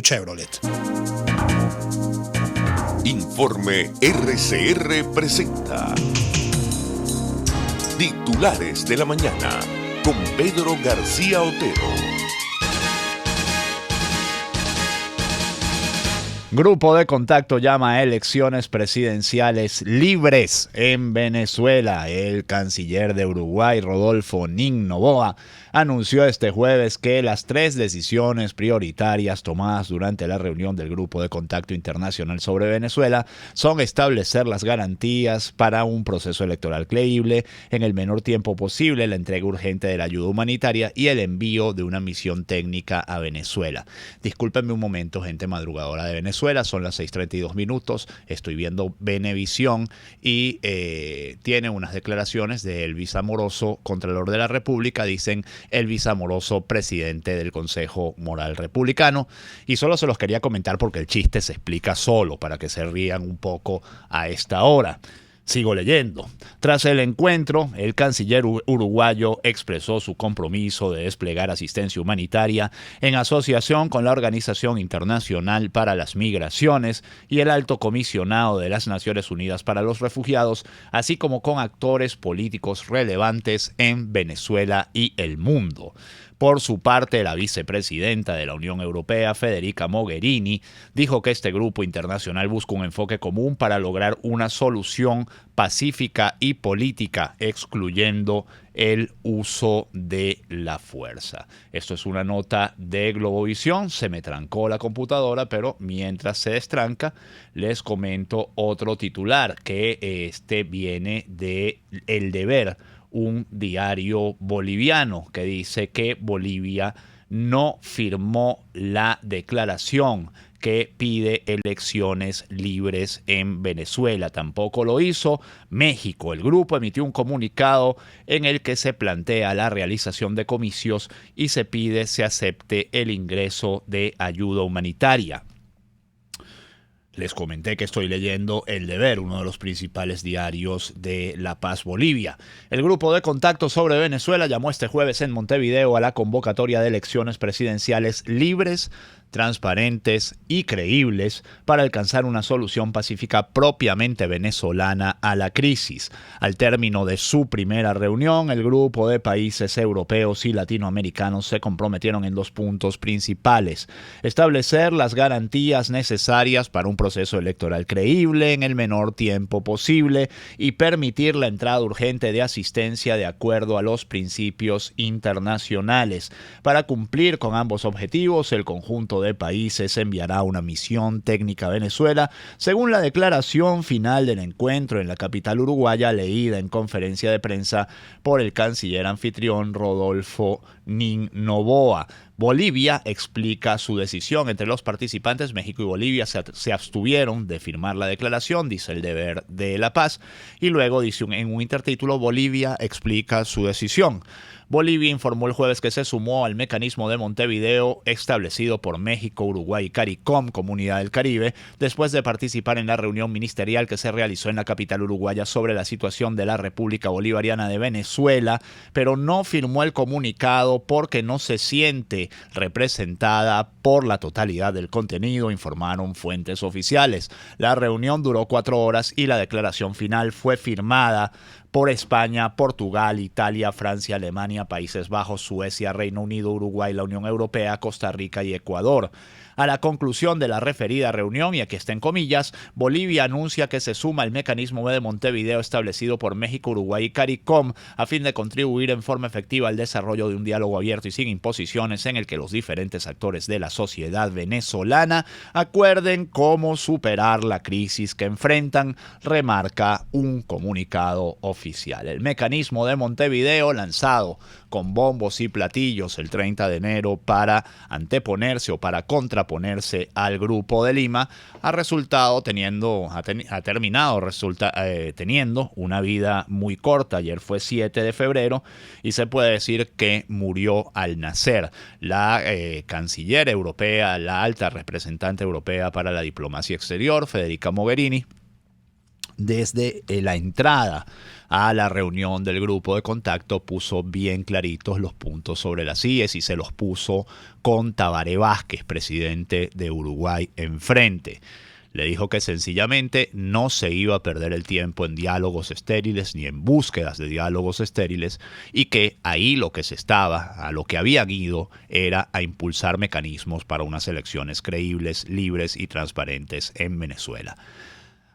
Chevrolet. Informe RCR presenta Titulares de la Mañana con Pedro García Otero. Grupo de contacto llama a elecciones presidenciales libres en Venezuela. El canciller de Uruguay, Rodolfo Nin Noboa, anunció este jueves que las 3 decisiones prioritarias tomadas durante la reunión del Grupo de Contacto Internacional sobre Venezuela son establecer las garantías para un proceso electoral creíble en el menor tiempo posible, la entrega urgente de la ayuda humanitaria y el envío de una misión técnica a Venezuela. Discúlpenme un momento, gente madrugadora de Venezuela. Son las 6:32 minutos, estoy viendo Venevisión y tiene unas declaraciones de Elvis Amoroso, Contralor de la República. Dicen Elvis Amoroso, presidente del Consejo Moral Republicano, y solo se los quería comentar porque el chiste se explica solo, para que se rían un poco a esta hora. Sigo leyendo. Tras el encuentro, el canciller uruguayo expresó su compromiso de desplegar asistencia humanitaria en asociación con la Organización Internacional para las Migraciones y el Alto Comisionado de las Naciones Unidas para los Refugiados, así como con actores políticos relevantes en Venezuela y el mundo. Por su parte, la vicepresidenta de la Unión Europea, Federica Mogherini, dijo que este grupo internacional busca un enfoque común para lograr una solución pacífica y política, excluyendo el uso de la fuerza. Esto es una nota de Globovisión. Se me trancó la computadora, pero mientras se destranca, les comento otro titular que viene de El Deber, un diario boliviano, que dice que Bolivia no firmó la declaración que pide elecciones libres en Venezuela. Tampoco lo hizo México. El grupo emitió un comunicado en el que se plantea la realización de comicios y se pide se acepte el ingreso de ayuda humanitaria. Les comenté que estoy leyendo El Deber, uno de los principales diarios de La Paz, Bolivia. El Grupo de Contacto sobre Venezuela llamó este jueves en Montevideo a la convocatoria de elecciones presidenciales libres, transparentes y creíbles para alcanzar una solución pacífica propiamente venezolana a la crisis. Al término de su primera reunión, el grupo de países europeos y latinoamericanos se comprometieron en 2 puntos principales: establecer las garantías necesarias para un proceso electoral creíble en el menor tiempo posible y permitir la entrada urgente de asistencia de acuerdo a los principios internacionales. Para cumplir con ambos objetivos, el conjunto de países enviará una misión técnica a Venezuela, según la declaración final del encuentro en la capital uruguaya, leída en conferencia de prensa por el canciller anfitrión Rodolfo Nin Noboa. Bolivia explica su decisión. Entre los participantes, México y Bolivia se abstuvieron de firmar la declaración, dice El Deber de La Paz, y luego dice en un intertítulo: Bolivia explica su decisión. Bolivia informó el jueves que se sumó al mecanismo de Montevideo establecido por México, Uruguay y CARICOM, Comunidad del Caribe, después de participar en la reunión ministerial que se realizó en la capital uruguaya sobre la situación de la República Bolivariana de Venezuela, pero no firmó el comunicado porque no se siente representada por la totalidad del contenido, informaron fuentes oficiales. La reunión duró 4 horas y la declaración final fue firmada por España, Portugal, Italia, Francia, Alemania, Países Bajos, Suecia, Reino Unido, Uruguay, la Unión Europea, Costa Rica y Ecuador. A la conclusión de la referida reunión, y aquí está en comillas, Bolivia anuncia que se suma al mecanismo de Montevideo establecido por México, Uruguay y CARICOM a fin de contribuir en forma efectiva al desarrollo de un diálogo abierto y sin imposiciones en el que los diferentes actores de la sociedad venezolana acuerden cómo superar la crisis que enfrentan, remarca un comunicado oficial. El mecanismo de Montevideo, lanzado con bombos y platillos el 30 de enero para anteponerse o para contraponerse al Grupo de Lima, ha terminado teniendo una vida muy corta. Ayer fue 7 de febrero y se puede decir que murió al nacer. La canciller europea, la alta representante europea para la diplomacia exterior, Federica Mogherini, desde la entrada a la reunión del grupo de contacto puso bien claritos los puntos sobre las IES y se los puso con Tabaré Vázquez, presidente de Uruguay, enfrente. Le dijo que sencillamente no se iba a perder el tiempo en diálogos estériles ni en búsquedas de diálogos estériles y que ahí a lo que habían ido era a impulsar mecanismos para unas elecciones creíbles, libres y transparentes en Venezuela.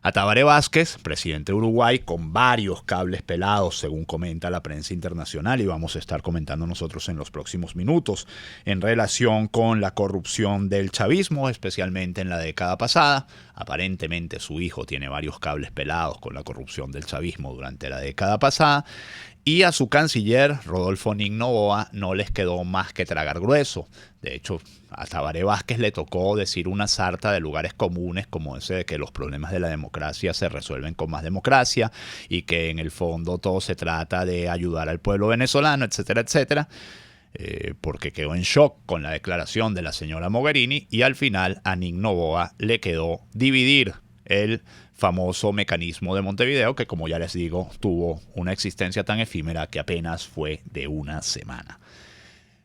A Tabaré Vázquez, presidente de Uruguay, con varios cables pelados, según comenta la prensa internacional, y vamos a estar comentando nosotros en los próximos minutos, en relación con la corrupción del chavismo, especialmente en la década pasada. Aparentemente su hijo tiene varios cables pelados con la corrupción del chavismo durante la década pasada. Y a su canciller, Rodolfo Nin Noboa, no les quedó más que tragar grueso. De hecho, a Tabaré Vázquez le tocó decir una sarta de lugares comunes como ese de que los problemas de la democracia se resuelven con más democracia y que en el fondo todo se trata de ayudar al pueblo venezolano, etcétera, etcétera. Porque quedó en shock con la declaración de la señora Mogherini y al final a Nin Noboa le quedó dividir el famoso mecanismo de Montevideo que, como ya les digo, tuvo una existencia tan efímera que apenas fue de una semana.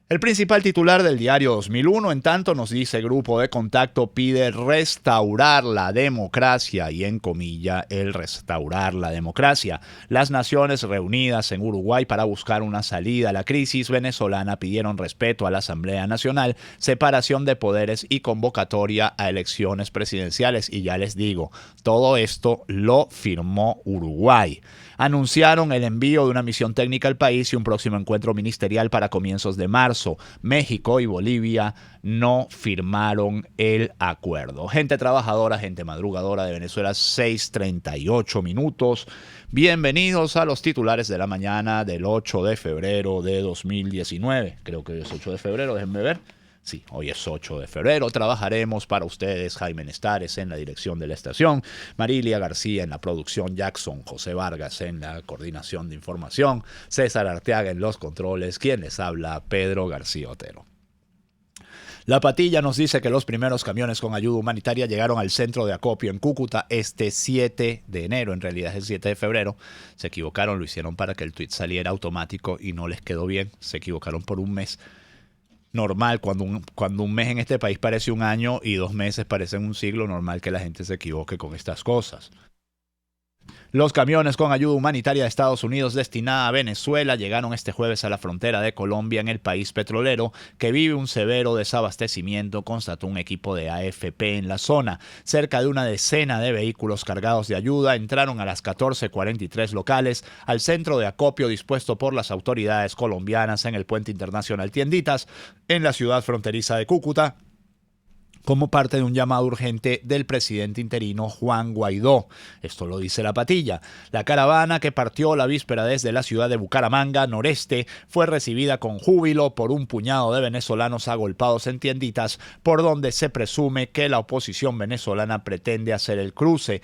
El principal titular del diario 2001, en tanto, nos dice: Grupo de Contacto pide restaurar la democracia, y en comilla, el restaurar la democracia. Las naciones reunidas en Uruguay para buscar una salida a la crisis venezolana pidieron respeto a la Asamblea Nacional, separación de poderes y convocatoria a elecciones presidenciales. Y ya les digo, todo esto lo firmó Uruguay. Anunciaron el envío de una misión técnica al país y un próximo encuentro ministerial para comienzos de marzo. México y Bolivia no firmaron el acuerdo. Gente trabajadora, gente madrugadora de Venezuela, 6:38 minutos. Bienvenidos a los titulares de la mañana del 8 de febrero de 2019. Creo que hoy es 8 de febrero, déjenme ver. Sí, hoy es 8 de febrero. Trabajaremos para ustedes Jaime Nestares en la dirección de la estación, Marilia García en la producción, Jackson José Vargas en la coordinación de información, César Arteaga en los controles, quien les habla, Pedro García Otero. La Patilla nos dice que los primeros camiones con ayuda humanitaria llegaron al centro de acopio en Cúcuta este 7 de enero, en realidad es el 7 de febrero. Se equivocaron, lo hicieron para que el tweet saliera automático y no les quedó bien, se equivocaron por un mes. Normal, cuando un mes en este país parece un año y 2 meses parecen un siglo, normal que la gente se equivoque con estas cosas. Los camiones con ayuda humanitaria de Estados Unidos destinada a Venezuela llegaron este jueves a la frontera de Colombia en el país petrolero que vive un severo desabastecimiento, constató un equipo de AFP en la zona. Cerca de una decena de vehículos cargados de ayuda entraron a las 14:43 locales al centro de acopio dispuesto por las autoridades colombianas en el puente internacional Tienditas, en la ciudad fronteriza de Cúcuta, como parte de un llamado urgente del presidente interino Juan Guaidó. Esto lo dice La Patilla. La caravana, que partió la víspera desde la ciudad de Bucaramanga, noreste, fue recibida con júbilo por un puñado de venezolanos agolpados en Tienditas, por donde se presume que la oposición venezolana pretende hacer el cruce.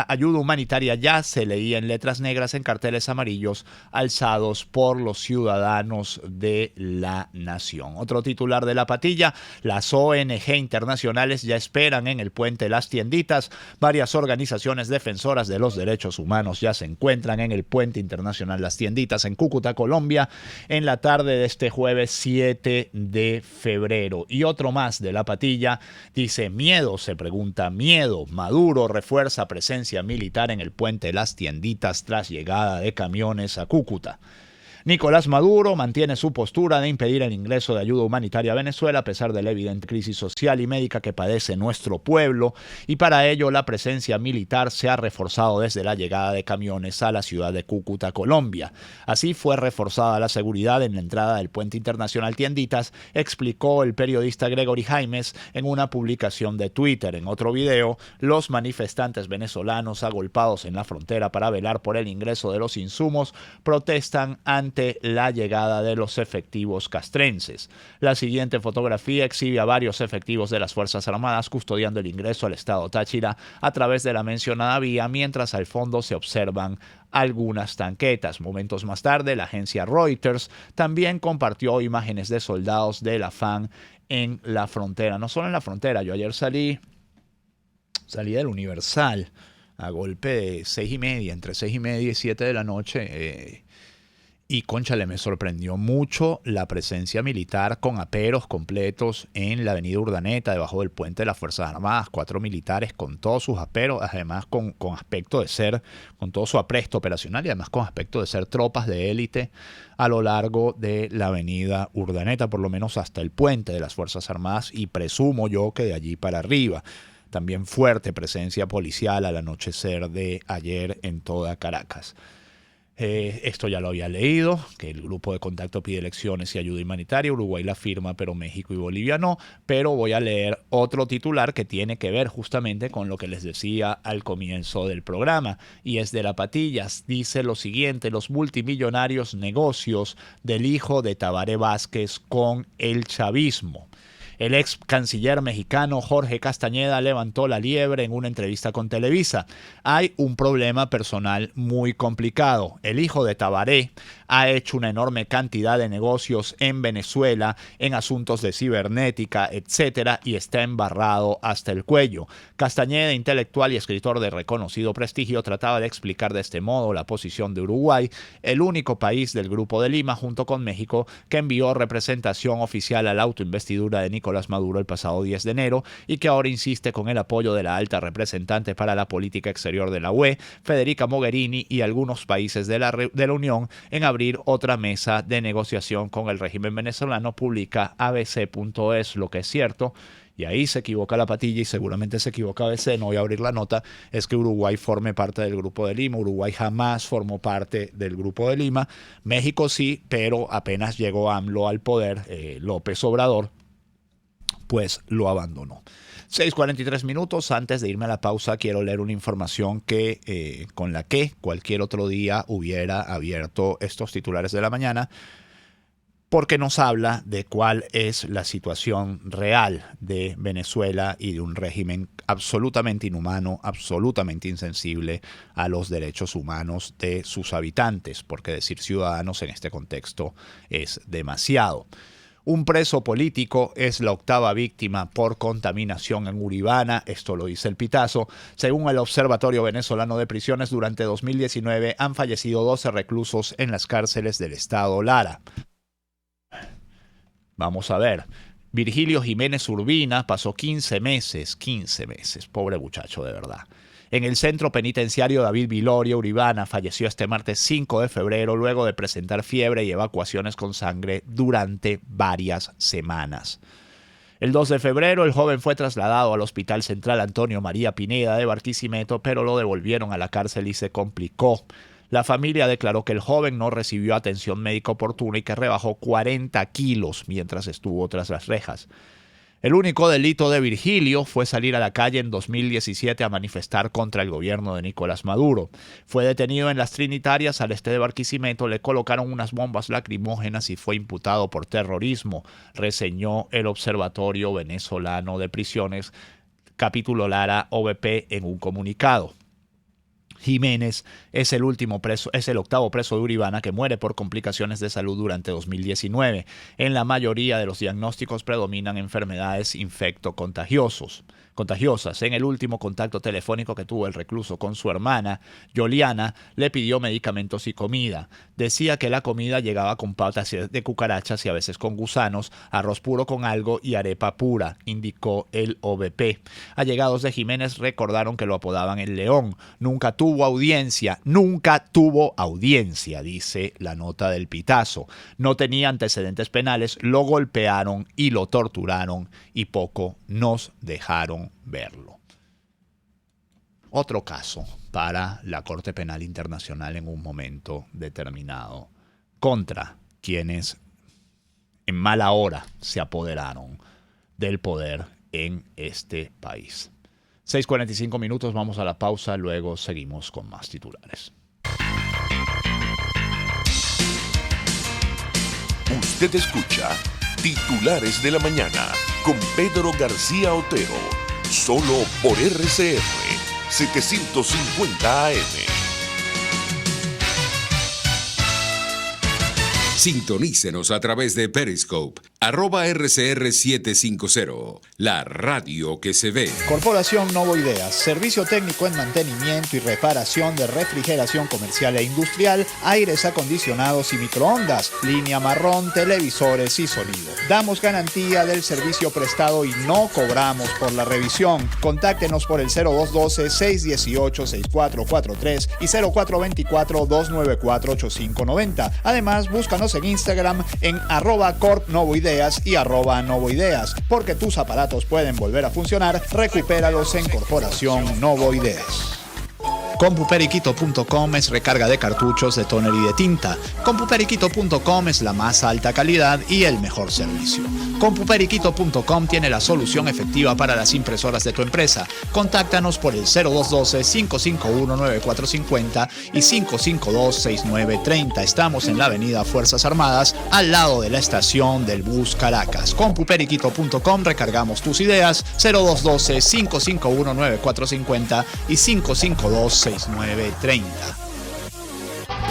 Ayuda humanitaria ya se leía en letras negras en carteles amarillos alzados por los ciudadanos de la nación. Otro titular de La Patilla: las ONG internacionales ya esperan en el puente Las Tienditas. Varias organizaciones defensoras de los derechos humanos ya se encuentran en el puente internacional Las Tienditas en Cúcuta, Colombia, en la tarde de este jueves 7 de febrero. Y otro más de La Patilla dice: miedo, se pregunta, miedo. Maduro refuerza presencia militar en el puente Las Tienditas tras llegada de camiones a Cúcuta. Nicolás Maduro mantiene su postura de impedir el ingreso de ayuda humanitaria a Venezuela a pesar de la evidente crisis social y médica que padece nuestro pueblo, y para ello la presencia militar se ha reforzado desde la llegada de camiones a la ciudad de Cúcuta, Colombia. Así fue reforzada la seguridad en la entrada del puente internacional Tienditas, explicó el periodista Gregory Jaimes en una publicación de Twitter. En otro video, los manifestantes venezolanos agolpados en la frontera para velar por el ingreso de los insumos protestan ante la llegada de los efectivos castrenses. La siguiente fotografía exhibe a varios efectivos de las Fuerzas Armadas custodiando el ingreso al estado Táchira a través de la mencionada vía, mientras al fondo se observan algunas tanquetas. Momentos más tarde, la agencia Reuters también compartió imágenes de soldados de la FAN en la frontera. No solo en la frontera, yo ayer salí del Universal a golpe de 6:30, entre 6:30 y 7 de la noche. Y cónchale, me sorprendió mucho la presencia militar con aperos completos en la avenida Urdaneta, debajo del puente de las Fuerzas Armadas, 4 militares con todos sus aperos, además con aspecto de ser, con todo su apresto operacional y además con aspecto de ser tropas de élite a lo largo de la avenida Urdaneta, por lo menos hasta el puente de las Fuerzas Armadas, y presumo yo que de allí para arriba. También fuerte presencia policial al anochecer de ayer en toda Caracas. Esto ya lo había leído, que el grupo de contacto pide elecciones y ayuda humanitaria. Uruguay la firma, pero México y Bolivia no. Pero voy a leer otro titular que tiene que ver justamente con lo que les decía al comienzo del programa. Y es de La Patilla. Dice lo siguiente: los multimillonarios negocios del hijo de Tabaré Vázquez con el chavismo. El ex canciller mexicano Jorge Castañeda levantó la liebre en una entrevista con Televisa. Hay un problema personal muy complicado. El hijo de Tabaré ha hecho una enorme cantidad de negocios en Venezuela, en asuntos de cibernética, etcétera, y está embarrado hasta el cuello. Castañeda, intelectual y escritor de reconocido prestigio, trataba de explicar de este modo la posición de Uruguay, el único país del Grupo de Lima, junto con México, que envió representación oficial a la autoinvestidura de Nicolás Maduro el pasado 10 de enero y que ahora insiste con el apoyo de la alta representante para la política exterior de la UE, Federica Mogherini, y algunos países de la Unión en abrir otra mesa de negociación con el régimen venezolano, publica abc.es. Lo que es cierto, y ahí se equivoca La Patilla y seguramente se equivoca ABC, no voy a abrir la nota, es que Uruguay forme parte del Grupo de Lima. Uruguay jamás formó parte del Grupo de Lima. México sí, pero apenas llegó AMLO al poder, López Obrador, pues lo abandonó. 6:43 minutos. Antes de irme a la pausa, quiero leer una información que con la que cualquier otro día hubiera abierto estos titulares de la mañana, porque nos habla de cuál es la situación real de Venezuela y de un régimen absolutamente inhumano, absolutamente insensible a los derechos humanos de sus habitantes, porque decir ciudadanos en este contexto es demasiado. Un preso político es la 8ª víctima por contaminación en Uribana. Esto lo dice el Pitazo. Según el Observatorio Venezolano de Prisiones, durante 2019 han fallecido 12 reclusos en las cárceles del estado Lara. Vamos a ver. Virgilio Jiménez Urbina pasó 15 meses, pobre muchacho de verdad. En el centro penitenciario David Viloria, Uribana, falleció este martes 5 de febrero luego de presentar fiebre y evacuaciones con sangre durante varias semanas. El 2 de febrero, el joven fue trasladado al Hospital Central Antonio María Pineda de Barquisimeto, pero lo devolvieron a la cárcel y se complicó. La familia declaró que el joven no recibió atención médica oportuna y que rebajó 40 kilos mientras estuvo tras las rejas. El único delito de Virgilio fue salir a la calle en 2017 a manifestar contra el gobierno de Nicolás Maduro. Fue detenido en las Trinitarias al este de Barquisimeto, le colocaron unas bombas lacrimógenas y fue imputado por terrorismo, reseñó el Observatorio Venezolano de Prisiones, capítulo Lara, OVP, en un comunicado. Jiménez es el 8º preso de Uribana que muere por complicaciones de salud durante 2019. En la mayoría de los diagnósticos predominan enfermedades infectocontagiosas. En el último contacto telefónico que tuvo el recluso con su hermana, Yoliana, le pidió medicamentos y comida. Decía que la comida llegaba con patas de cucarachas y a veces con gusanos, arroz puro con algo y arepa pura, indicó el OVP. Allegados de Jiménez recordaron que lo apodaban el León. Nunca tuvo audiencia, dice la nota del Pitazo. No tenía antecedentes penales, lo golpearon y lo torturaron y poco nos dejaron verlo. Otro caso para la Corte Penal Internacional en un momento determinado contra quienes en mala hora se apoderaron del poder en este país. 6:45 minutos, vamos a la pausa, luego seguimos con más titulares. Usted escucha Titulares de la Mañana con Pedro García Otero, solo por RCR 750 AM. Sintonícenos a través de Periscope @RCR750, la radio que se ve. Corporación Novo Ideas, servicio técnico en mantenimiento y reparación de refrigeración comercial e industrial, aires acondicionados y microondas, línea marrón, televisores y sonido. Damos garantía del servicio prestado y no cobramos por la revisión. Contáctenos por el 0212-618-6443 y 0424-294-8590. Además, búscanos en Instagram en @corpnovoideas y @novoideas. Porque tus aparatos pueden volver a funcionar, recupéralos en Corporación Novo Ideas. Compuperiquito.com es recarga de cartuchos de tóner y de tinta. Compuperiquito.com es la más alta calidad y el mejor servicio. Compuperiquito.com tiene la solución efectiva para las impresoras de tu empresa. Contáctanos por el 0212-551-9450 y 552-6930. Estamos en la avenida Fuerzas Armadas, al lado de la estación del bus Caracas. Compuperiquito.com, recargamos tus ideas. 0212-551-9450 y 552-6930.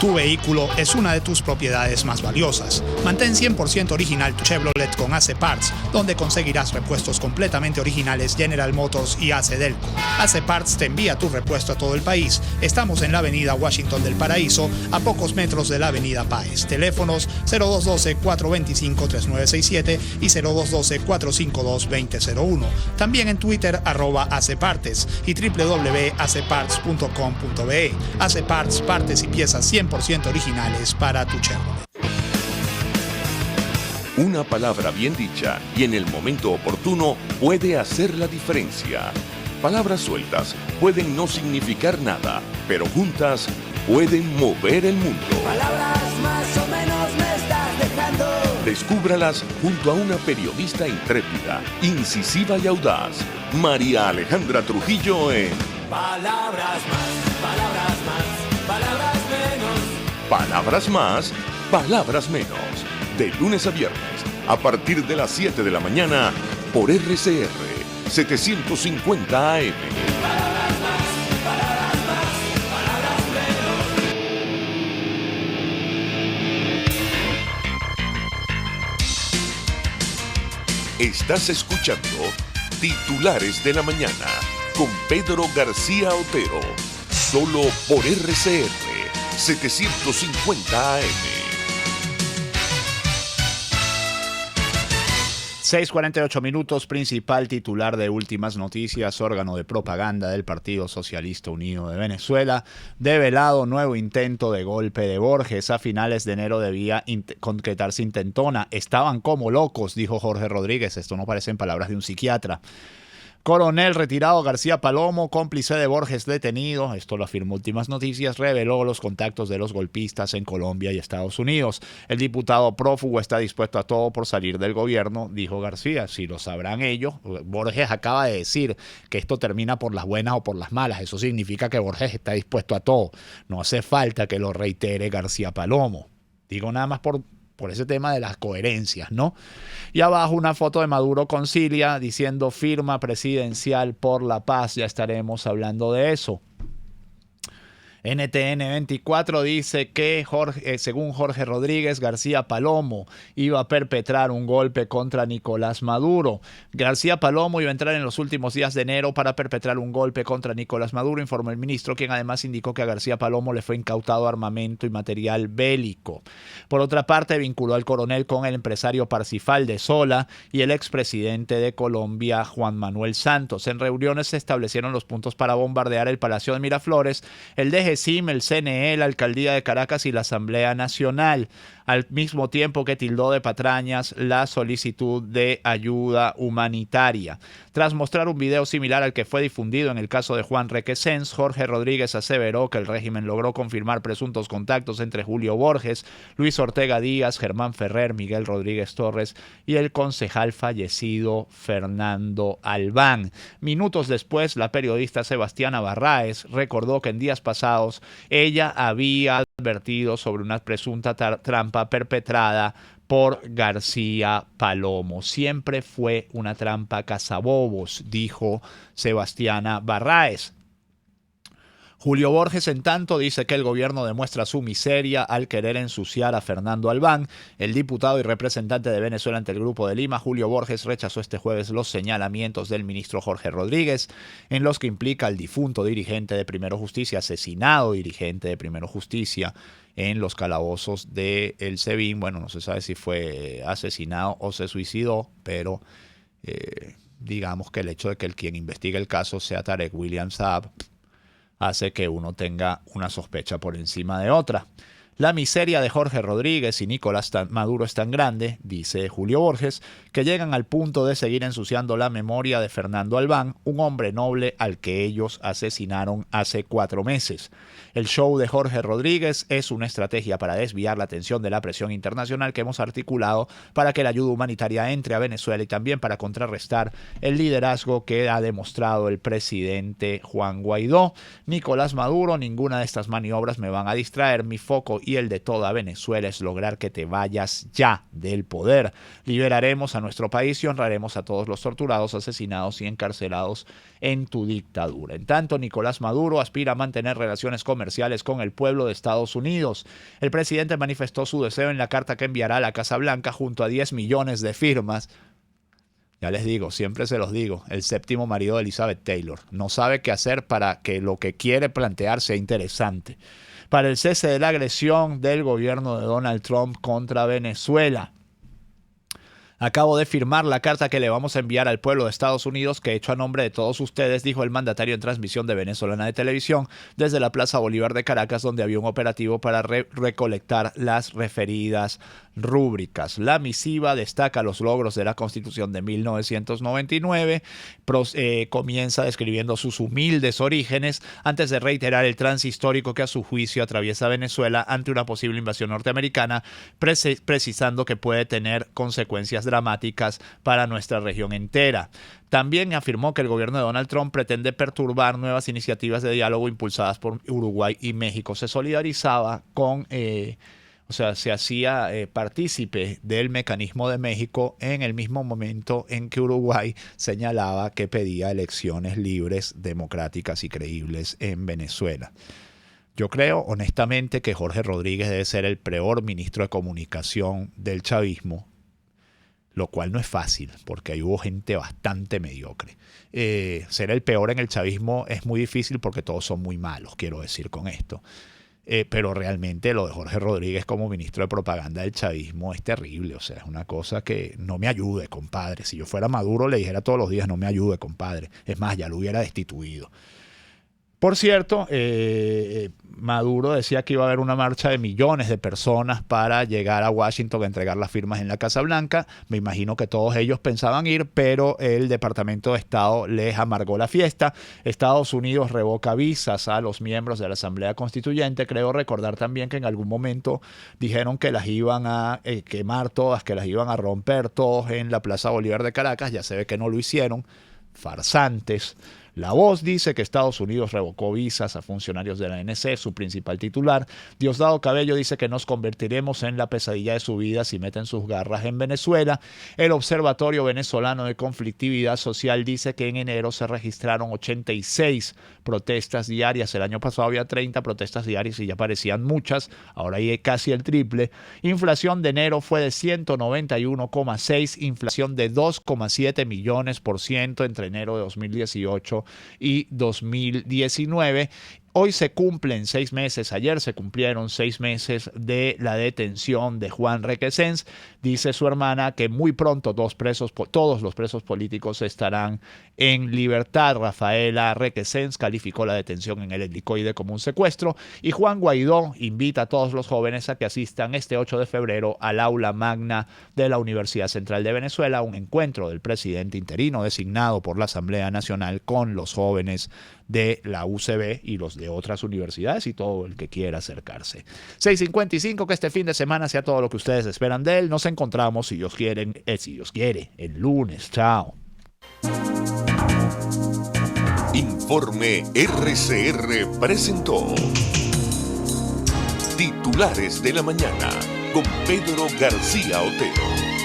Tu vehículo es una de tus propiedades más valiosas. Mantén 100% original tu Chevrolet con AC Parts, donde conseguirás repuestos completamente originales General Motors y AC Delco. AC Parts te envía tu repuesto a todo el país. Estamos en la avenida Washington del Paraíso, a pocos metros de la avenida Páez. Teléfonos 0212-425-3967 y 0212-452-2001. También en Twitter @ACPartes y www.acparts.com.be. AC Parts, partes y piezas 100% originales para tu Chevrolet. Una palabra bien dicha y en el momento oportuno puede hacer la diferencia. Palabras sueltas pueden no significar nada, pero juntas pueden mover el mundo. Palabras más o menos me estás dejando. Descúbralas junto a una periodista intrépida, incisiva y audaz, María Alejandra Trujillo en Palabras más, palabras más, palabras menos. Palabras más, palabras menos. De lunes a viernes, a partir de las 7 de la mañana, por RCR 750 AM. Palabras más, palabras más, palabras menos. Estás escuchando Titulares de la Mañana con Pedro García Otero, solo por RCR 750 AM. 6:48 minutos, principal titular de Últimas Noticias, órgano de propaganda del Partido Socialista Unido de Venezuela, develado nuevo intento de golpe de Borges. A finales de enero debía concretarse intentona. Estaban como locos, dijo Jorge Rodríguez. Esto no parecen palabras de un psiquiatra. Coronel retirado García Palomo, cómplice de Borges detenido, esto lo afirmó Últimas Noticias, reveló los contactos de los golpistas en Colombia y Estados Unidos. El diputado prófugo está dispuesto a todo por salir del gobierno, dijo García. Si lo sabrán ellos, Borges acaba de decir que esto termina por las buenas o por las malas. Eso significa que Borges está dispuesto a todo. No hace falta que lo reitere García Palomo. Digo nada más por ese tema de las coherencias, ¿no? Y abajo una foto de Maduro con Cilia diciendo firma presidencial por la paz. Ya estaremos hablando de eso. NTN 24 dice que según Jorge Rodríguez, García Palomo iba a perpetrar un golpe contra Nicolás Maduro. García Palomo iba a entrar en los últimos días de enero para perpetrar un golpe contra Nicolás Maduro, informó el ministro, quien además indicó que a García Palomo le fue incautado armamento y material bélico. Por otra parte, vinculó al coronel con el empresario Parsifal de Sola y el expresidente de Colombia, Juan Manuel Santos. En reuniones se establecieron los puntos para bombardear el Palacio de Miraflores, el DGCIM, el CNE, la Alcaldía de Caracas y la Asamblea Nacional, al mismo tiempo que tildó de patrañas la solicitud de ayuda humanitaria. Tras mostrar un video similar al que fue difundido en el caso de Juan Requesens, Jorge Rodríguez aseveró que el régimen logró confirmar presuntos contactos entre Julio Borges, Luis Ortega Díaz, Germán Ferrer, Miguel Rodríguez Torres y el concejal fallecido Fernando Albán. Minutos después, la periodista Sebastiana Barraez recordó que en días pasados ella había advertido sobre una presunta trampa perpetrada por García Palomo. Siempre fue una trampa cazabobos, dijo Sebastiana Barraez. Julio Borges, en tanto, dice que el gobierno demuestra su miseria al querer ensuciar a Fernando Albán. El diputado y representante de Venezuela ante el Grupo de Lima, Julio Borges, rechazó este jueves los señalamientos del ministro Jorge Rodríguez, en los que implica al difunto dirigente de Primero Justicia, asesinado dirigente de Primero Justicia, en los calabozos del SEBIN. Bueno, no se sabe si fue asesinado o se suicidó, pero digamos que el hecho de que quien investigue el caso sea Tarek William Saab hace que uno tenga una sospecha por encima de otra. La miseria de Jorge Rodríguez y Nicolás Maduro es tan grande, dice Julio Borges, que llegan al punto de seguir ensuciando la memoria de Fernando Albán, un hombre noble al que ellos asesinaron hace 4 meses. El show de Jorge Rodríguez es una estrategia para desviar la atención de la presión internacional que hemos articulado para que la ayuda humanitaria entre a Venezuela y también para contrarrestar el liderazgo que ha demostrado el presidente Juan Guaidó. Nicolás Maduro, ninguna de estas maniobras me van a distraer. Mi foco y el de toda Venezuela es lograr que te vayas ya del poder. Liberaremos a nuestro país y honraremos a todos los torturados, asesinados y encarcelados en tu dictadura. En tanto, Nicolás Maduro aspira a mantener relaciones comerciales con el pueblo de Estados Unidos. El presidente manifestó su deseo en la carta que enviará a la Casa Blanca junto a 10 millones de firmas. Ya les digo, siempre se los digo, el séptimo marido de Elizabeth Taylor no sabe qué hacer para que lo que quiere plantear sea interesante. Para el cese de la agresión del gobierno de Donald Trump contra Venezuela. Acabo de firmar la carta que le vamos a enviar al pueblo de Estados Unidos, que he hecho a nombre de todos ustedes, dijo el mandatario en transmisión de Venezolana de Televisión desde la Plaza Bolívar de Caracas, donde había un operativo para recolectar las referidas rúbricas. La misiva destaca los logros de la Constitución de 1999, comienza describiendo sus humildes orígenes antes de reiterar el trance histórico que a su juicio atraviesa Venezuela ante una posible invasión norteamericana, precisando que puede tener consecuencias dramáticas para nuestra región entera. También afirmó que el gobierno de Donald Trump pretende perturbar nuevas iniciativas de diálogo impulsadas por Uruguay y México. Se solidarizaba con... se hacía partícipe del mecanismo de México en el mismo momento en que Uruguay señalaba que pedía elecciones libres, democráticas y creíbles en Venezuela. Yo creo honestamente que Jorge Rodríguez debe ser el peor ministro de comunicación del chavismo, lo cual no es fácil porque ahí hubo gente bastante mediocre. Ser el peor en el chavismo es muy difícil porque todos son muy malos, quiero decir con esto. Pero realmente lo de Jorge Rodríguez como ministro de propaganda del chavismo es terrible. O sea, es una cosa que no me ayude, compadre. Si yo fuera Maduro le dijera todos los días no me ayude, compadre. Es más, ya lo hubiera destituido. Por cierto, Maduro decía que iba a haber una marcha de millones de personas para llegar a Washington a entregar las firmas en la Casa Blanca. Me imagino que todos ellos pensaban ir, pero el Departamento de Estado les amargó la fiesta. Estados Unidos revoca visas a los miembros de la Asamblea Constituyente. Creo recordar también que en algún momento dijeron que las iban a quemar todas, que las iban a romper todos en la Plaza Bolívar de Caracas. Ya se ve que no lo hicieron. Farsantes. La Voz dice que Estados Unidos revocó visas a funcionarios de la ANC, su principal titular. Diosdado Cabello dice que nos convertiremos en la pesadilla de su vida si meten sus garras en Venezuela. El Observatorio Venezolano de Conflictividad Social dice que en enero se registraron 86 protestas diarias. El año pasado había 30 protestas diarias y ya parecían muchas. Ahora hay casi el triple. Inflación de enero fue de 191,6, inflación de 2,7 millones % entre enero de 2018 y 2019. Hoy se cumplen 6 meses, ayer se cumplieron 6 meses de la detención de Juan Requesens. Dice su hermana que muy pronto todos los presos políticos estarán en libertad. Rafaela Requesens calificó la detención en el Helicoide como un secuestro y Juan Guaidó invita a todos los jóvenes a que asistan este 8 de febrero al aula magna de la Universidad Central de Venezuela, un encuentro del presidente interino designado por la Asamblea Nacional con los jóvenes de la UCB y los de otras universidades y todo el que quiera acercarse. 6:55, que este fin de semana sea todo lo que ustedes esperan de él. Nos encontramos, si Dios quiere, el lunes. Chao. Informe RCR presentó Titulares de la Mañana con Pedro García Otero.